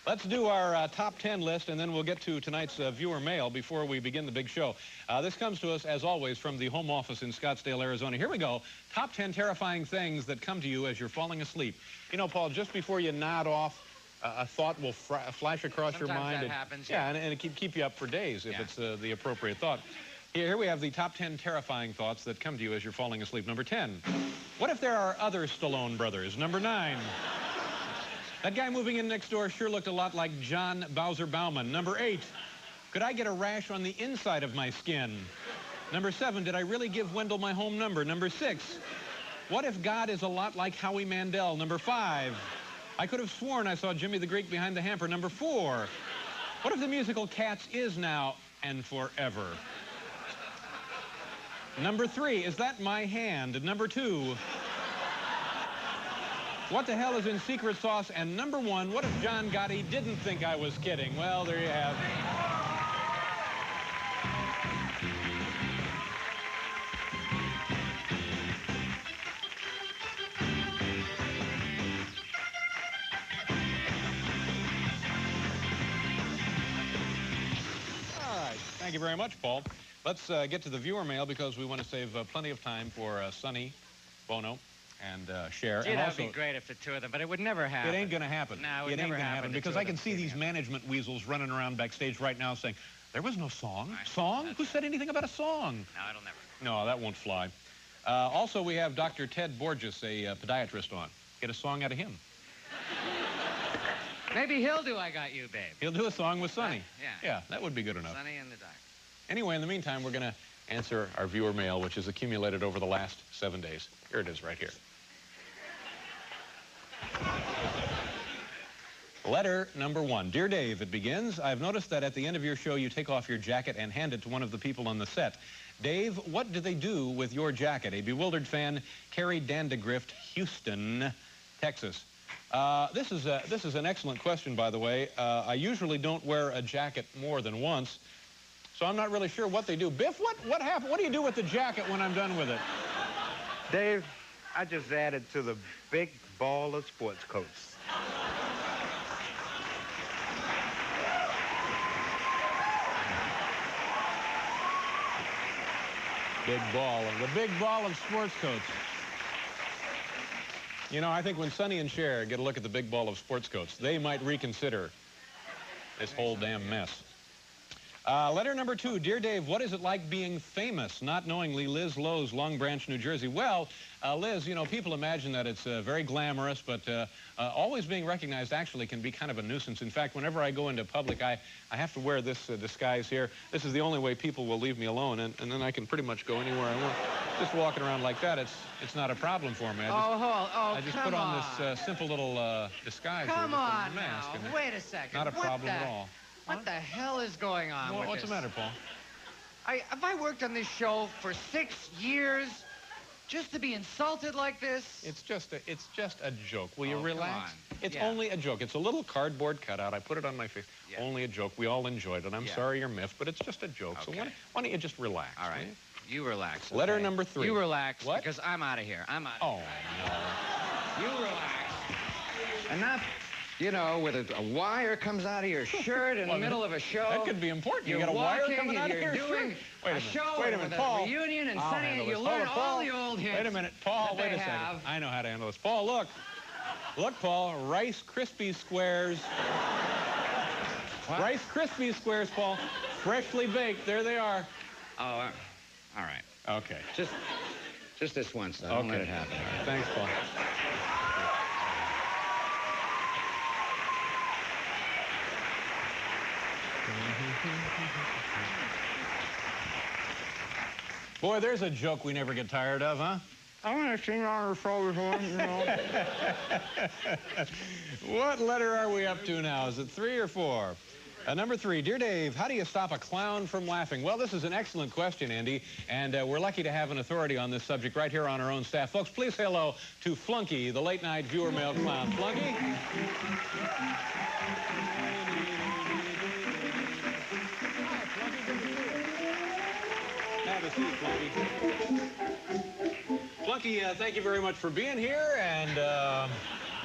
Let's do our top 10 list, and then we'll get to tonight's viewer mail before we begin the big show. This comes to us, as always, from the home office in Scottsdale, Arizona. Here we go. Top 10 terrifying things that come to you as you're falling asleep. You know, Paul, just before you nod off, a thought will flash across your mind. Sometimes that happens. Yeah, and it can keep you up for days if it's the appropriate thought. Here we have the top 10 terrifying thoughts that come to you as you're falling asleep. Number 10, what if there are other Stallone brothers? Number 9, that guy moving in next door sure looked a lot like John Bowser Bauman. Number 8, could I get a rash on the inside of my skin? Number 7, did I really give Wendell my home number? Number 6, what if God is a lot like Howie Mandel? Number 5, I could have sworn I saw Jimmy the Greek behind the hamper. Number 4, what if the musical Cats is now and forever? Number 3, is that my hand? Number 2, what the hell is in secret sauce? And number 1, what if John Gotti didn't think I was kidding? Well, there you have it. All right. Thank you very much, Paul. Let's get to the viewer mail because we want to save plenty of time for Sonny, Bono, and Cher. Gee, that would be great if the two of them, but it would never happen. It ain't going to happen. No, it would never happen because I can see these management weasels running around backstage right now saying, there was no song. Song? Who said anything about a song? No, it'll never. No, that won't fly. Also, we have Dr. Ted Borges, a podiatrist, on. Get a song out of him. Maybe he'll do I Got You, Babe. He'll do a song with Sonny. Yeah. Yeah, that would be good enough. Sonny and the doctor. Anyway, in the meantime, we're going to answer our viewer mail, which has accumulated over the last 7 days. Here it is right here. Letter number 1. Dear Dave, it begins, I've noticed that at the end of your show you take off your jacket and hand it to one of the people on the set. Dave, what do they do with your jacket? A bewildered fan, Carrie Dandegrift, Houston, Texas. This is an excellent question, by the way. I usually don't wear a jacket more than once, so I'm not really sure what they do. Biff, what happened? What do you do with the jacket when I'm done with it? Dave, I just added to the big ball of sports coats. The big ball of sports coats. You know, I think when Sonny and Cher get a look at the big ball of sports coats, they might reconsider this whole damn mess. Letter number 2. Dear Dave, what is it like being famous? Not knowingly, Liz Lowe's, Long Branch, New Jersey. Well, Liz, you know, people imagine that it's very glamorous, but always being recognized actually can be kind of a nuisance. In fact, whenever I go into public, I have to wear this disguise here. This is the only way people will leave me alone, and then I can pretty much go anywhere I want. Just walking around like that, it's not a problem for me. I just put on this simple little disguise. Come on mask, now. Wait a second. Not a problem at all. What the hell is going on with What's this? the matter, Paul? Have I worked on this show for 6 years just to be insulted like this? It's just a joke. Will you relax? Come on. It's only a joke. It's a little cardboard cutout. I put it on my face. Yeah. Only a joke. We all enjoyed it. I'm sorry you're miffed, but it's just a joke. Okay. So why don't you just relax? All right. You relax. Okay? Letter number 3. You relax. What? Because I'm out of here. I'm out. Oh, no. You relax. And not, you know, with a wire comes out of your shirt in the middle of a show. That could be important. You got a wire coming out of your your doing shirt. a show Wait a minute, with Paul. a reunion and Sonny, and you learn all the old hits. Wait a minute, Paul. Wait a second. I know how to handle this. Paul, look. Look, Paul. Rice Krispie Squares. What? Rice Krispie Squares, Paul. Freshly baked. There they are. Oh, all right. Okay. Just this once, though. Don't let it happen. Thanks, Paul. Boy, there's a joke we never get tired of, huh? I want to sing on the show before, you know. What letter are we up to now? Is it 3 or 4? Number 3, Dear Dave, how do you stop a clown from laughing? Well, this is an excellent question, Andy, and we're lucky to have an authority on this subject right here on our own staff. Folks, please say hello to Flunky, the late-night viewer mail clown. Flunky? Have a seat, Flunky. Flunky, thank you very much for being here, and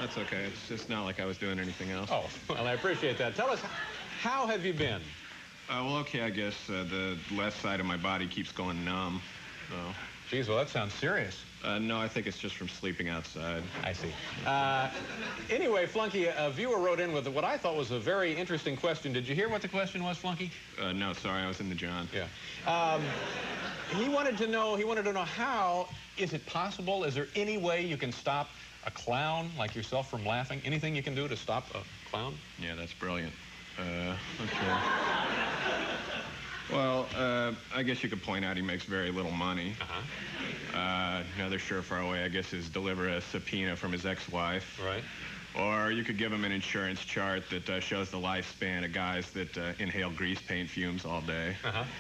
That's okay. It's just not like I was doing anything else. Oh, well, I appreciate that. Tell us, how have you been? Well, okay, I guess the left side of my body keeps going numb. So. Geez, well, that sounds serious. No, I think it's just from sleeping outside. I see. Anyway, Flunky, a viewer wrote in with what I thought was a very interesting question. Did you hear what the question was, Flunky? No, sorry, I was in the John. Yeah. He wanted to know how is it possible? Is there any way you can stop a clown like yourself from laughing? Anything you can do to stop a clown? Yeah, that's brilliant. Okay. Well, I guess you could point out he makes very little money. Another surefire way, I guess, is deliver a subpoena from his ex-wife. Right. Or you could give him an insurance chart that shows the lifespan of guys that inhale grease paint fumes all day.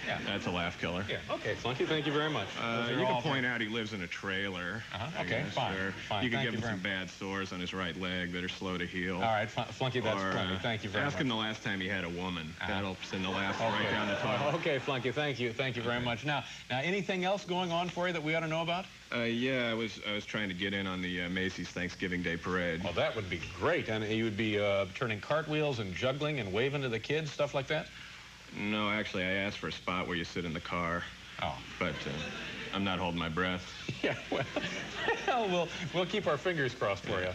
Yeah. That's a laugh killer. Yeah. Okay, Flunky, thank you very much. You can point out he lives in a trailer. Okay, fine. Or Fine. you can Thank give you him some very bad sores on his right leg that are slow to heal. All right, Flunky, that's plenty. Thank you very much. Ask him the last time he had a woman. That'll send the laugh right down the top. Okay, Flunky, thank you. Thank you very much. Now, anything else going on for you that we ought to know about? Yeah, I was trying to get in on the Macy's Thanksgiving Day Parade. Well, that would be great. And you would be turning cartwheels and juggling and waving to the kids, stuff like that? No, actually, I asked for a spot where you sit in the car. Oh. But I'm not holding my breath. Yeah, well, we'll keep our fingers crossed for you.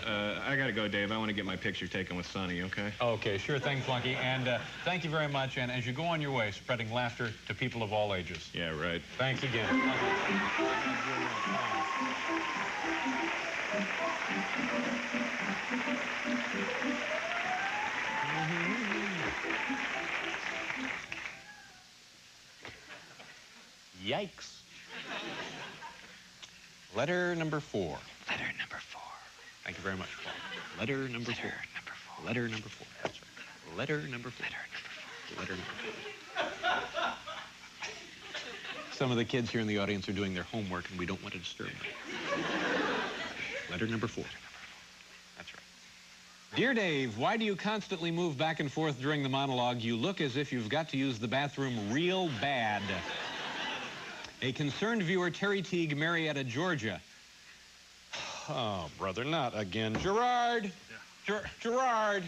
I got to go, Dave. I want to get my picture taken with Sonny, okay? Okay, sure thing, Flunky. And thank you very much. And as you go on your way, spreading laughter to people of all ages. Yeah, right. Thanks again. Yikes. Letter number 4. Letter number 4. Thank you very much, Paul. Letter number 4. Letter number 4. That's right. Letter number 4. Letter number 4. Some of the kids here in the audience are doing their homework, and we don't want to disturb them. Letter number 4. That's right. Dear Dave, why do you constantly move back and forth during the monologue? You look as if you've got to use the bathroom real bad. A concerned viewer, Terry Teague, Marietta, Georgia. Oh, brother, not again. Gerard! Gerard!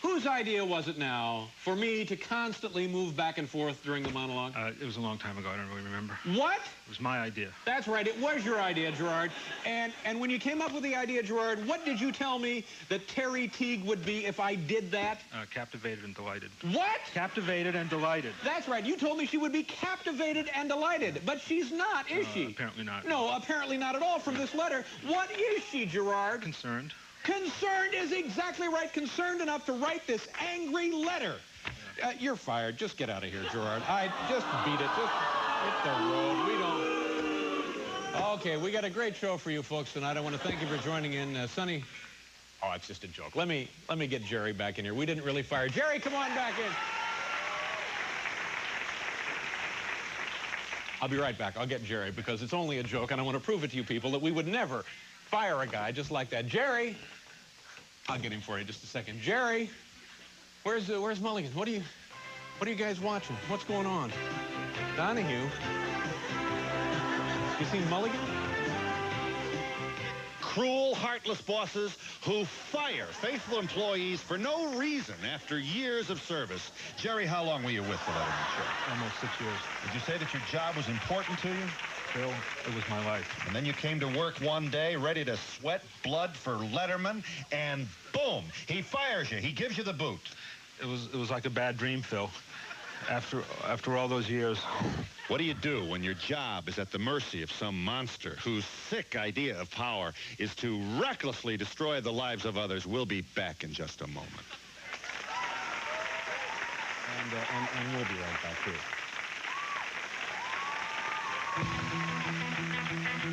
Whose idea was it now for me to constantly move back and forth during the monologue? It was a long time ago. I don't really remember. What? It was my idea. That's right. It was your idea, Gerard. And when you came up with the idea, Gerard, what did you tell me that Terry Teague would be if I did that? Captivated and delighted. What? Captivated and delighted. That's right. You told me she would be captivated and delighted. But she's not, is she? Apparently not. No, apparently not at all from this letter. What is she, Gerard? Concerned. Concerned is exactly right. Concerned enough to write this angry letter. You're fired. Just get out of here, Gerard. Just beat it. Just hit the road. We don't... Okay, we got a great show for you folks tonight. I want to thank you for joining in. Sonny... Oh, it's just a joke. Let me get Jerry back in here. We didn't really fire... Jerry, come on back in. I'll be right back. I'll get Jerry because it's only a joke, and I want to prove it to you people that we would never fire a guy just like that. Jerry! I'll get him for you just a second. Jerry! Where's Mulligan? What are you guys watching? What's going on? Donahue? You seen Mulligan? Cruel, heartless bosses who fire faithful employees for no reason after years of service. Jerry, how long were you with the Letterman Show? Almost 6 years. Did you say that your job was important to you? Phil, it was my life. And then you came to work one day ready to sweat blood for Letterman, and boom, he fires you. He gives you the boot. It was like a bad dream, Phil. After all those years. What do you do when your job is at the mercy of some monster whose sick idea of power is to recklessly destroy the lives of others? We'll be back in just a moment. And we'll be right back, too.